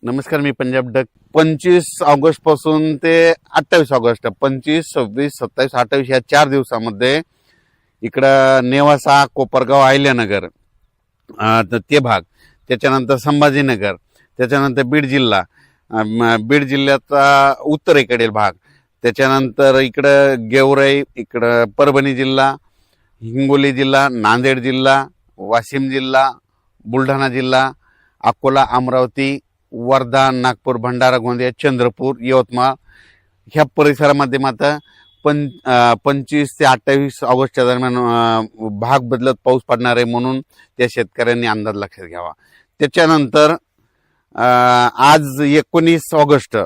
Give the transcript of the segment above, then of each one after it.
नमस्कार, मी Punjab duck. 25 August पासून ते 28 ऑगस्ट, 25, 26, 27, 28 या 4 दिवसामध्ये इकडं नेवासा, कोपरगाव, अहिल्यानगर, तर ते भाग, त्याच्यानंतर संभाजीनगर, त्याच्यानंतर बीड जिल्हा, बीड जिल्ह्याचा उत्तरेकडील भाग, त्याच्यानंतर इकडं गेवराई, इकडं परभणी जिल्हा, हिंगोली जिल्हा, नांदेड जिल्हा, वाशिम जिल्हा, बुलढाणा जिल्हा, अकोला, अमरावती, वर्धा, नागपूर, भंडारा, गोंदिया, चंद्रपूर, यवतमाळ ह्या परिसरामध्ये मात्र 25 ते 28 ऑगस्टच्या दरम्यान भाग बदलत पाऊस पडणार आहे, म्हणून त्या शेतकऱ्यांनी अंदाज लक्षात घ्यावा. त्याच्यानंतर आज 19 ऑगस्ट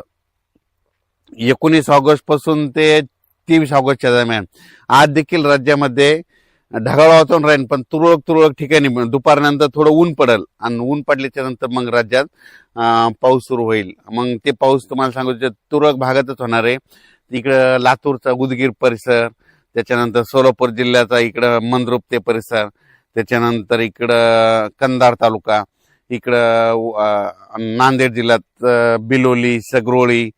पासून ते 23 ऑगस्टच्या दरम्यान आज देखील राज्यामध्ये ढगाळ वातावरण राहील, पण तुरळक ठिकाणी दुपारनंतर थोडं ऊन पडेल आणि ऊन पडल्याच्या नंतर मग राज्यात पाऊस सुरू होईल. मग ते पाऊस तुम्हाला सांगू तुरळक भागातच होणार आहे. इकडं लातूरचा उदगीर परिसर, त्याच्यानंतर सोलापूर जिल्ह्याचा इकडं मंद्रुप ते परिसर, त्याच्यानंतर इकडं कंधार तालुका, इकडं नांदेड जिल्ह्यात बिलोली, सगरोळी,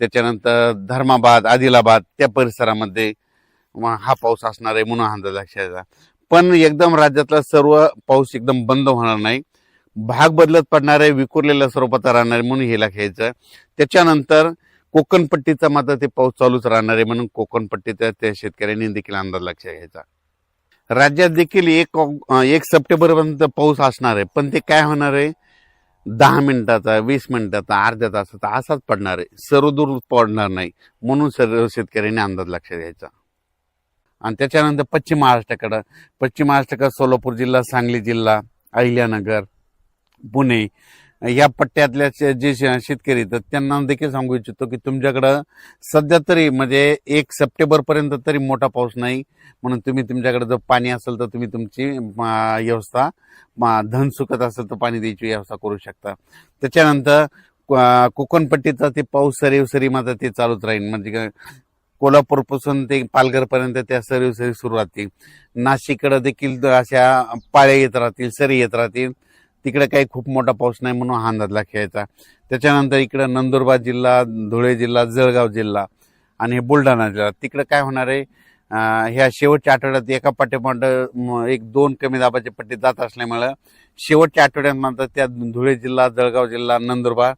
त्याच्यानंतर धर्माबाद, आदिलाबाद त्या परिसरामध्ये हा पाऊस असणार आहे, म्हणून अंदाज लक्षात. पण एकदम राज्यातला सर्व पाऊस एकदम बंद होणार नाही, भाग बदलत पडणार आहे, विखुरलेल्या स्वरूपात राहणार आहे, म्हणून हे लक्षायचं. त्याच्यानंतर कोकणपट्टीचा मात्र ते पाऊस चालूच राहणार आहे, म्हणून कोकणपट्टीचा त्या शेतकऱ्यांनी देखील अंदाज लक्षात घ्यायचा. राज्यात देखील 1 सप्टेंबरपर्यंत पाऊस असणार आहे, पण ते काय होणार आहे, 10 मिनिटाचा, 20 मिनिटाचा, अर्ध्या तासाचा असाच पडणार आहे, सर्वदूर पडणार नाही, म्हणून सर्व शेतकऱ्यांनी अंदाज लक्षात घ्यायचा. आणि त्याच्यानंतर पश्चिम महाराष्ट्राकडं सोलापूर जिल्हा, सांगली जिल्हा, अहिल्यानगर, पुणे या पट्ट्यातल्या जे शेतकरी तर त्यांना देखील सांगू इच्छितो की तुमच्याकडं सध्या तरी म्हणजे 1 सप्टेंबरपर्यंत तरी मोठा पाऊस नाही, म्हणून तुम्ही तुमच्याकडे जर पाणी असेल तर तुम्ही तुमची व्यवस्था, धन सुकत असेल तर पाणी द्यायची व्यवस्था करू शकता. त्याच्यानंतर कोकणपट्टीचा ते पाऊस सरी मात्र ते चालूच राहील, म्हणजे कोल्हापूरपासून ते पालघरपर्यंत त्या सरी सुरू राहतील. नाशिककडे देखील अशा पाळ्या येत राहतील, सरी येत राहतील, तिकडे काही खूप मोठा पाऊस नाही, म्हणून हा अंदाज लक्षायचा. त्याच्यानंतर इकडं नंदुरबार जिल्हा, धुळे जिल्हा, जळगाव जिल्हा आणि बुलढाणा जिल्हा, तिकडे काय होणार आहे, ह्या शेवटच्या आठवड्यात एका पाठोपाठ 1-2 कमी दाबाची पट्टी जात असल्यामुळे शेवटच्या आठवड्यात मात्र त्या धुळे जिल्हा, जळगाव जिल्हा, नंदुरबार,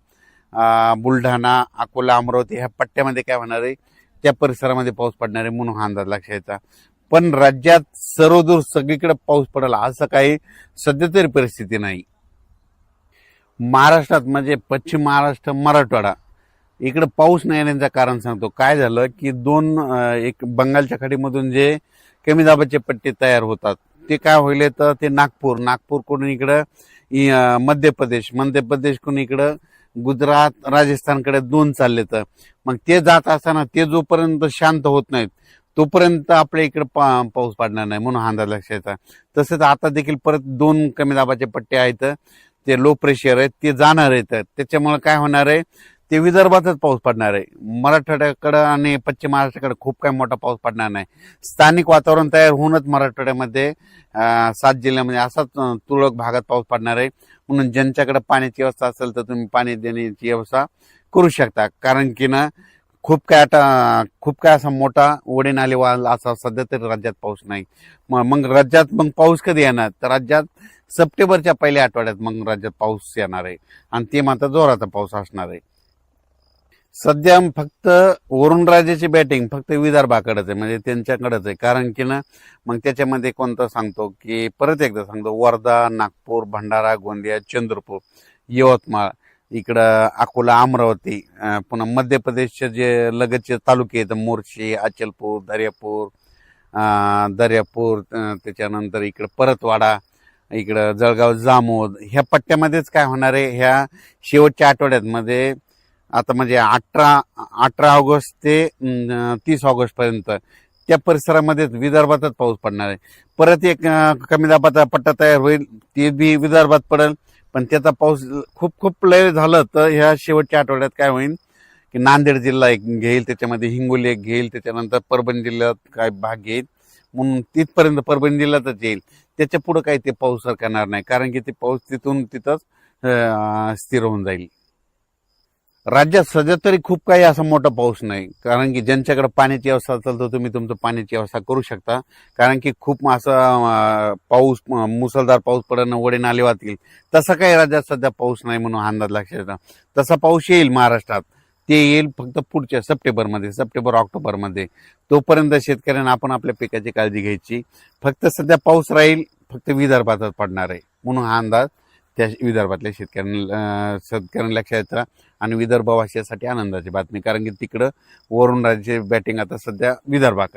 बुलढाणा, अकोला, अमरावती ह्या पट्ट्यामध्ये काय होणार आहे, त्या परिसरामध्ये पाऊस पडणार आहे, म्हणून हा अंदाज लक्षायचा. पण राज्यात सर्वदूर सगळीकडे पाऊस पडेल असं काही सध्या तरी परिस्थिती नाही. महाराष्ट्रात म्हणजे पश्चिम महाराष्ट्र, मराठवाडा इकडे पाऊस नाही येण्याचं कारण सांगतो. काय झालं की एक बंगालच्या खाडीमधून जे कमी दाबाचे पट्टे तयार होतात ते काय होईल तर ते नागपूरकडून इकडं मध्य प्रदेशकडून इकडं गुजरात, राजस्थानकडे 2 चालले, तर मग ते जात असताना ते जोपर्यंत शांत होत नाहीत तोपर्यंत आपल्या इकडे पाऊस पडणार नाही, म्हणून हा अंदाज लक्षात. तसंच आता देखील परत 2 कमी दाबाचे पट्टे आहेत, ते लो प्रेशर आहेत, ते जाणार आहेत, त्याच्यामुळे काय होणार आहे, ते विदर्भातच पाऊस पडणार आहे. मराठवाड्याकडं आणि पश्चिम महाराष्ट्राकडे खूप काही मोठा पाऊस पडणार नाही. स्थानिक वातावरण तयार होऊनच मराठवाड्यामध्ये 7 जिल्ह्यामध्ये असाच तुरळक भागात पाऊस पडणार आहे, म्हणून ज्यांच्याकडे पाण्याची व्यवस्था असेल तर तुम्ही पाणी देण्याची व्यवस्था करू शकता. कारण की ना खूप काय असा मोठा ओढे नाले वाल असा सध्या तरी राज्यात पाऊस नाही. मग राज्यात पाऊस कधी येणार, तर राज्यात सप्टेंबरच्या पहिल्या आठवड्यात मग राज्यात पाऊस येणार आहे, आणि ते मात्र जोराचा पाऊस असणार आहे. सध्या फक्त वरुणराजाची बॅटिंग फक्त विदर्भाकडेच आहे, म्हणजे त्यांच्याकडेच आहे. कारण की ना मग त्याच्यामध्ये कोणतं सांगतो की परत एकदा सांगतो, वर्धा, नागपूर, भंडारा, गोंदिया, चंद्रपूर, यवतमाळ, इकडं अकोला, अमरावती, पुन्हा मध्य प्रदेशचे जे लगतचे तालुके आहेत, मोर्शी, अचलपूर, दर्यापूर, त्याच्यानंतर इकडं परतवाडा, इकडं जळगाव, जामोद ह्या पट्ट्यामध्येच काय होणार आहे, ह्या शेवटच्या आठवड्यात मध्ये आता म्हणजे 18 ऑगस्ट ते 30 ऑगस्ट पर्यंत त्या परिसरामध्येच विदर्भातच पाऊस पडणार आहे. परत एक कमी दाबाचा पट्टा तयार होईल, ते बी विदर्भात पडेल, पण त्याचा पाऊस खूप लय झालं तर ह्या शेवटच्या आठवड्यात काय होईल की नांदेड जिल्हा एक घेईल, त्याच्यामध्ये हिंगोली एक घेईल, त्याच्यानंतर परभणी जिल्ह्यात काय भाग घेईल, म्हणून तिथपर्यंत परभणी जिल्ह्यातच येईल. त्याच्या पुढे काही ते पाऊस सरकणार नाही, कारण की ते पाऊस तिथून तिथंच स्थिर होऊन जाईल. राज्यात सध्या तरी खूप काही असा मोठा पाऊस नाही, कारण की ज्यांच्याकडे पाण्याची व्यवस्था असेल तर तुम्ही तुमचं पाण्याची व्यवस्था करू शकता. कारण की खूप असा पाऊस मुसळधार पाऊस पडणं, ओढे नाले वाहतील, तसा काही राज्यात सध्या पाऊस नाही म्हणून अंदाज लक्षात येतो. तसा पाऊस येईल महाराष्ट्रात, ते येईल फक्त पुढच्या सप्टेंबर ऑक्टोबरमध्ये. तोपर्यंत शेतकऱ्यांना आपण आपल्या पिकाची काळजी घ्यायची. फक्त सध्या पाऊस राहील, फक्त विदर्भातच पडणार आहे म्हणून हा अंदाज त्या विदर्भातल्या शेतकऱ्यांना लक्षात येतं. आणि विदर्भवासियासाठी आनंदाची बातमी, कारण की तिकडं वरुण राज्याची बॅटिंग आता सध्या विदर्भाकडे.